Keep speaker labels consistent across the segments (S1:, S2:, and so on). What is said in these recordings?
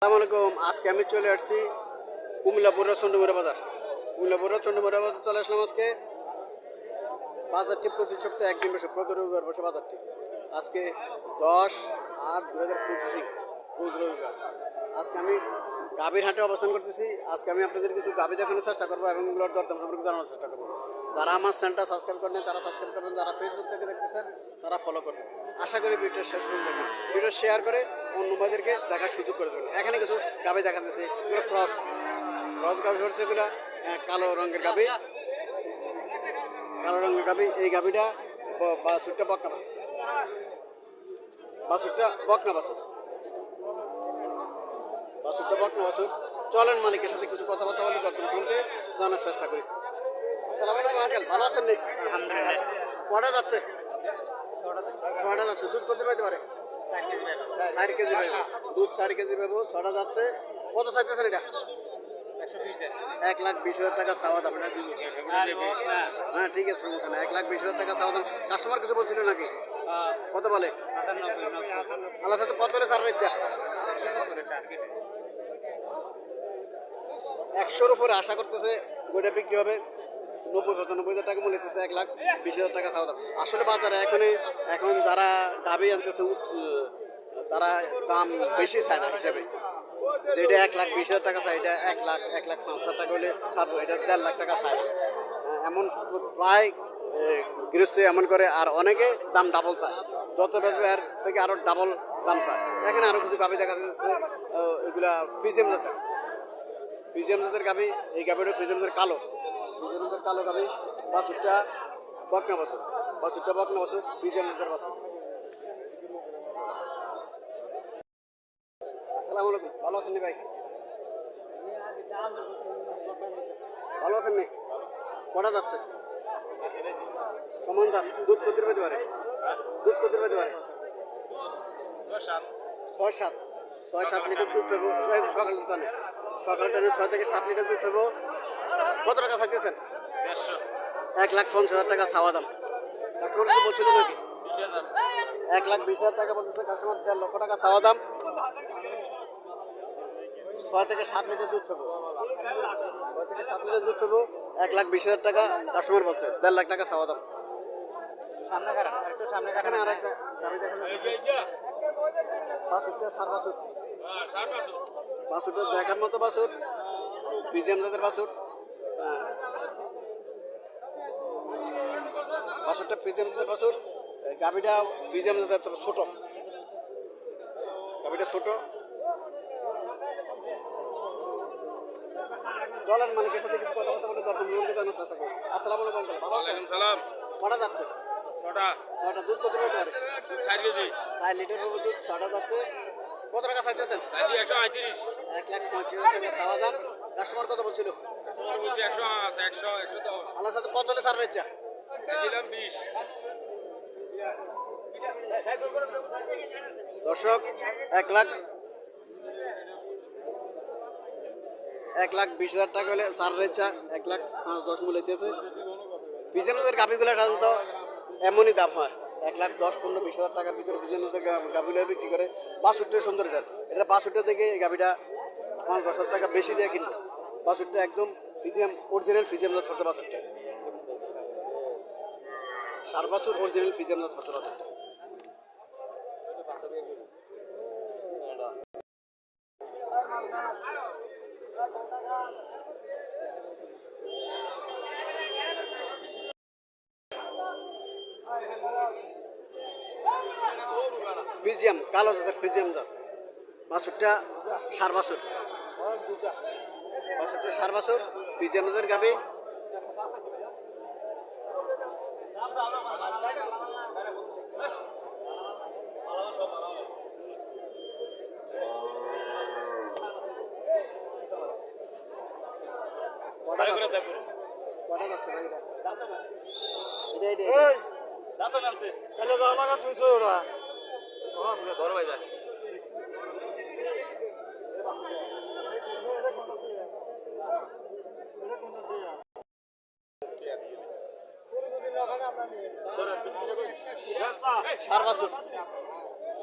S1: আসসালামু আলাইকুম। আজকে আমি চলে আসছি কুমিল্লা বড়ুয়া চন্ডমুড়া বাজার। কুমিল্লা বড়ুয়া চন্ডমুড়া বাজার চলে আসলাম আজকে। বাজারটি প্রতি সপ্তাহে একদিন বসে, প্রতি রবিবার বসে বাজারটি। আজকে 10/8/2025 রোজ রবিবার। আজকে আমি গাভীর হাটে অবস্থান করতেছি। আজকে আমি আপনাদের কিছু গাভী দেখানোর চেষ্টা করবো এবং এগুলোর দরদাম সম্পর্কে জানানোর চেষ্টা করবো। যারা আমার চ্যানেলটা সাবস্ক্রাইব করেন তারা সাবস্ক্রাইব করবেন, যারা ফেসবুক থেকে দেখতেছেন তারা ফলো করবেন। আশা করি ভিডিও শেষ পর্যন্ত দেখবেন, ভিডিও শেয়ার করে অন্য ভাইদেরকে দেখার সুযোগ করে দেবেন। এখানে কিছু গাভী দেখা যাচ্ছে, এগুলো ক্রস গাভী হচ্ছে, এগুলো কালো রঙের গাভী, কালো রঙের গাভী। এই গাভীটা বাছুরটা বকনা বাছুর, বাছুরটা বকনা বাছুর, বাছুরটা বকনা বাছুর। চলেন মালিকের সাথে কিছু কথাবার্তা বলে দরদাম শুনতে জানার চেষ্টা করি। আসসালামু আলাইকুম আঙ্কেল, ভালো আছেন নাকি?
S2: আলহামদুলিল্লাহ।
S1: কটা যাচ্ছে? ছটা যাচ্ছে। দুধ কত পাইতে পারে? 4 কেজি পাইবে দুধ, 4 কেজি পাইবো। ছটা যাচ্ছে। কত চাইতেছেন এটা? 1,20,000 টাকা চাওয়া দাম। হ্যাঁ ঠিক আছে, সমস্যা না। 1,20,000 টাকা চাওয়া দাম। কাস্টমার কিছু বলছিল নাকি? কত বলে? আল্লাহ সাথে কত করে ছাড়ার ইচ্ছা? 100-র উপরে আশা করতেছে বইটা বিক্রি হবে। 90-95,000 টাকা মূল্য দিতেছে। 1,20,000 টাকা চাওয়া দাম। আসলে বাজারে এখন যারা গাভী আনতেছে তারা দাম বেশি চায় না হিসাবে। যেটা 1,20,000 টাকা চাই, এটা 1,05,000 টাকা হলে ছাড়বো। এটা 1.5 লাখ টাকা চায়। এমন প্রায় গৃহস্থ এমন করে, আর অনেকে দাম ডাবল চায়। যত বেচবে এর থেকে আরো ডাবল দাম চায়। এখানে আরো কিছু গাভী দেখা যাচ্ছে, এগুলা ফ্রিজিয়াম জাতের, ফ্রিজিয়াম জাতের গাভী। এই গাভীটা ফ্রিজিয়াম জাতের কালো, ফ্রিজিয়াম জাতের কালো গাভী। বাছুরটা বকনা বাছুর, বাছুরটা বকনা বাছুর, ফ্রিজিয়াম জাতের বাছুর। আসসালামু আলাইকুম, ভালো আছেন নি ভাই? ভালো আছেন নি? কটা যাচ্ছে? সমান দাম। দুধ কত পেতে পারে? দুধ কত পেতে পারে? 6-7 লিটার দুধ পেবো সকাল টানে। সকাল টানে 6 থেকে 7 লিটার দুধ পেবো। কত টাকা চাইতেছেন? 1,50,000 টাকা চাওয়া দাম। কাস্টমার কিছু বলছিল নাকি? 1,20,000 টাকা বলতেছে কাস্টমার। 1.5 লক্ষ টাকা চাওয়া দাম। 6 থেকে 7 লিটার দুধ পেবো, 6 থেকে 7 লিটার দুধ পেবো। 1,20,000 টাকা কাস্টমার বলছে। 1.5 লাখ টাকা চাওয়া দাম। এখানে আর একটা গাড়ি দেখা যাচ্ছে, বাছুরটা সার বাছুর, বাছুরটা দেখার মতো বাছুর, ফ্রিজিয়াম জাতের বাছুর। বাছুরটা ফ্রিজিয়াম জাতের বাছুর। গাভীটা ফ্রিজিয়াম জাতের, তবে ছোট গাভীটা, ছোট। চলেন মালিকের সাথে কিছু কথাবার্তা বলে দরদাম জানার চেষ্টা করি। আসসালামু আলাইকুম আঙ্কেল, ভালো আছেন? কটা যাচ্ছে? 6টা। দুধ কত পেতে পারে? 4 লিটার হবে দুধ। 6টা যাচ্ছে। কত টাকা চাইতেছেন? 1,35,000 টাকা চাওয়া দাম। কাস্টমার কত বলছিল? আল্লাহ সাথে কত হলে ছাড় ইচ্ছা? দর্শক, 1,20,000 টাকা হলে ছাড়ের ইচ্ছা। 1,05,10 মূল্য দিতেছে। বিজনেসের গাভিগুলো সাধারণত এমনই দাম হয়। 1,10,15,20,000 টাকার ভিতরে বিজনেসের গাভিগুলো বিক্রি করে। বাছুরটা সুন্দর, এটা বাছুরটা থেকে এই গাভিটা 5-10,000 টাকা বেশি দিয়ে কিনবে। বাছুরটা একদম ফ্রিজিয়াম, অরিজিনাল ফ্রিজিয়াম জাত ফটো বাছুরটা। সার বাছুর, অরিজিনাল ফ্রিজিয়াম জাত ফটো বাছুরটা। ফ্রিজিয়াম, কালো জাতের ফ্রিজিয়াম জাত বাছুরটা, সার বাছুর, বাছুরটা সার বাছুর, ফ্রিজিয়াম জাতের গাভী। কটা যাচ্ছে ভাই এটা?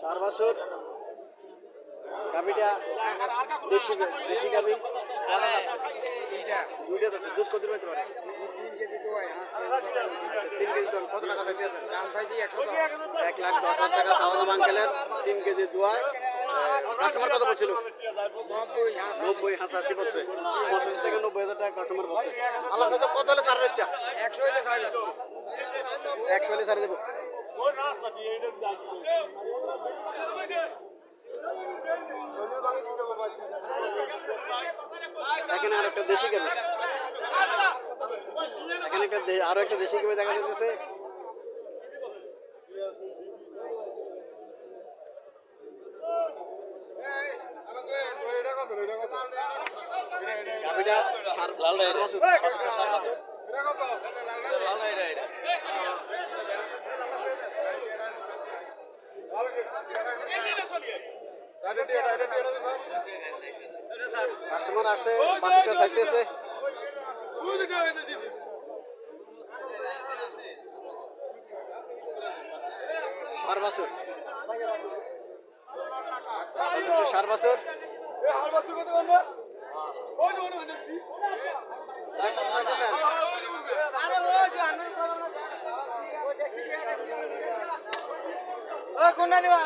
S1: সার বাছুর, গাভীটা দুইটা দেশি দেশি গাবি দুইটা আছে দুধ কত পাইতে পারে 3 কেজি দুধ কত টাকা চাইছে দাম চাইছি 1,10,000 টাকা সাওয়াদাম আঙ্কেলের 3 কেজি দুয়ায় কাস্টমার কত বলছিল 90 85 বলছে 85 থেকে 90,000 টাকা কাস্টমার বলছে আল্লাহ সাথে কত হলে ছাড় দিচ্ছা 100 হলে ছাড় 100 হলে ছাড় দেবো এখানে আর একটা দেশি গাবি এখানে আরো একটা দেশি গাবি দেখা যাচ্ছে গাবিটা লাল কাস্টমার আসছে বাসুটা চাইতেছে সার বাছুর সার বাছুর কোনটা নিবা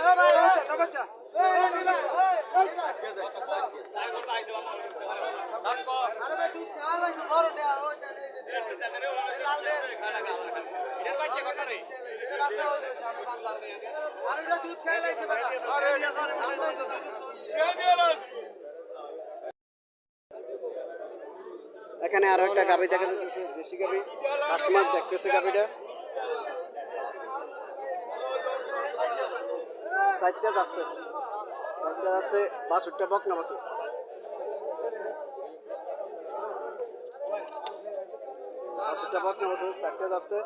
S1: এখানে আরো একটা গাবি দেখা যাচ্ছে দেশি গাবি কাস্টমার দেখতেছে গাবিটা সাইডটা যাচ্ছে বাছুরটা বকনা বাছুর সাইডটা যাচ্ছে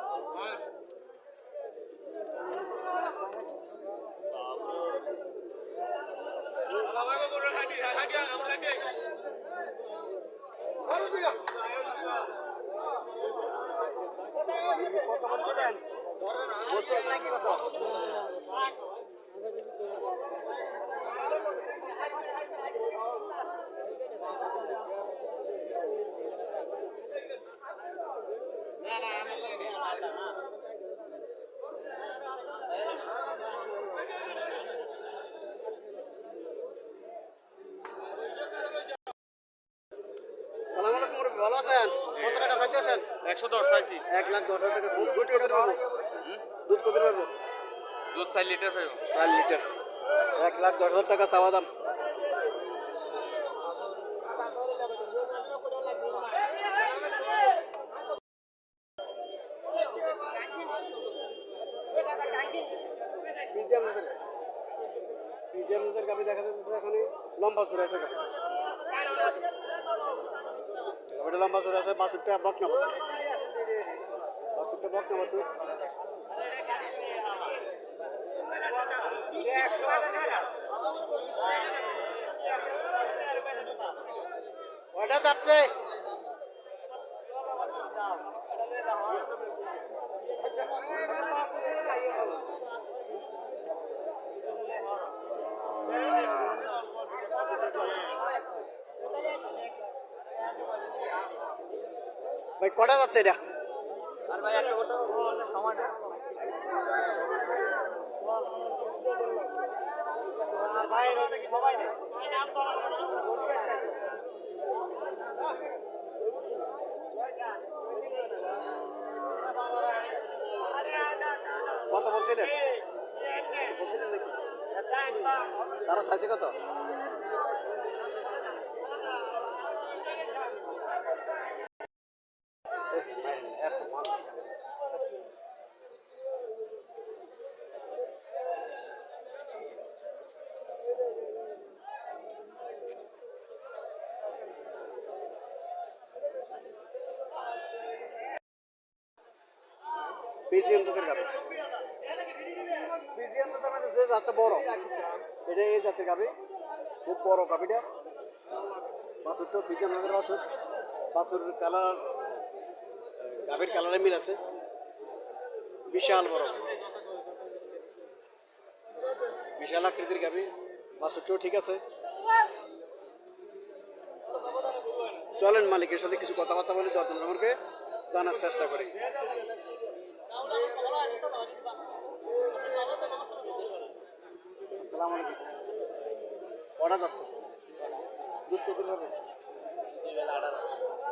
S1: ভালো আছেন কত টাকা চাইতেছেন
S2: 110 চাইছি
S1: 1,10,000 টাকা দুধ কত পাবো দুধ কত পাবো
S2: দুধ 4 লিটার পাবো
S1: 4 লিটার 1,10,000 টাকা চাওয়া দাম পিজিএমদের গাবি দেখা যাচ্ছে এখানে লম্বা চূড়া আছে লম্বা চূড়া আছে বাছুরটা বকনা বাছুর কয়টা যাচ্ছে ভাই কটা যাচ্ছে এটা
S2: আর ভাই একটা কত সমান ভাই সবাই না
S1: কত বলছিলেন তারা চাইছে কত পিজিএম দুধের গাবি পিজিএম দুধের মধ্যে যে জাতটা বড় এটা এই জাতের গাবি খুব বড় গাবিটা বাছুরটা পিজিএম দুধের বাছুর কালার গাবির কালারে মিল আছে বিশাল বড় বিশাল আকৃতির গাবি বাছুরটাও ঠিক আছে চলেন মালিকের সাথে কিছু কথাবার্তা বলি, দরদাম সম্পর্কে জানার চেষ্টা করি। আসসালামু আলাইকুম। কটা যাচ্ছে দুধ কত হবে?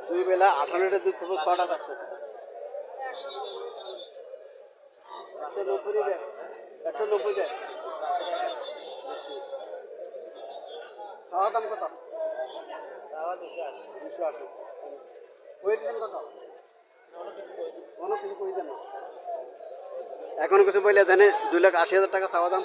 S1: 2 বেলা 18 লিটার দুধ পাবো, 6টা যাচ্ছে। 190 দেয়, 190 দেয়। সাদা দাম কত? 280। কই দিলেন কত? কোনো কিছু কই দেন না, এখনো কিছু বলে দেন। 2,80,000 টাকা চাওয়া দাম।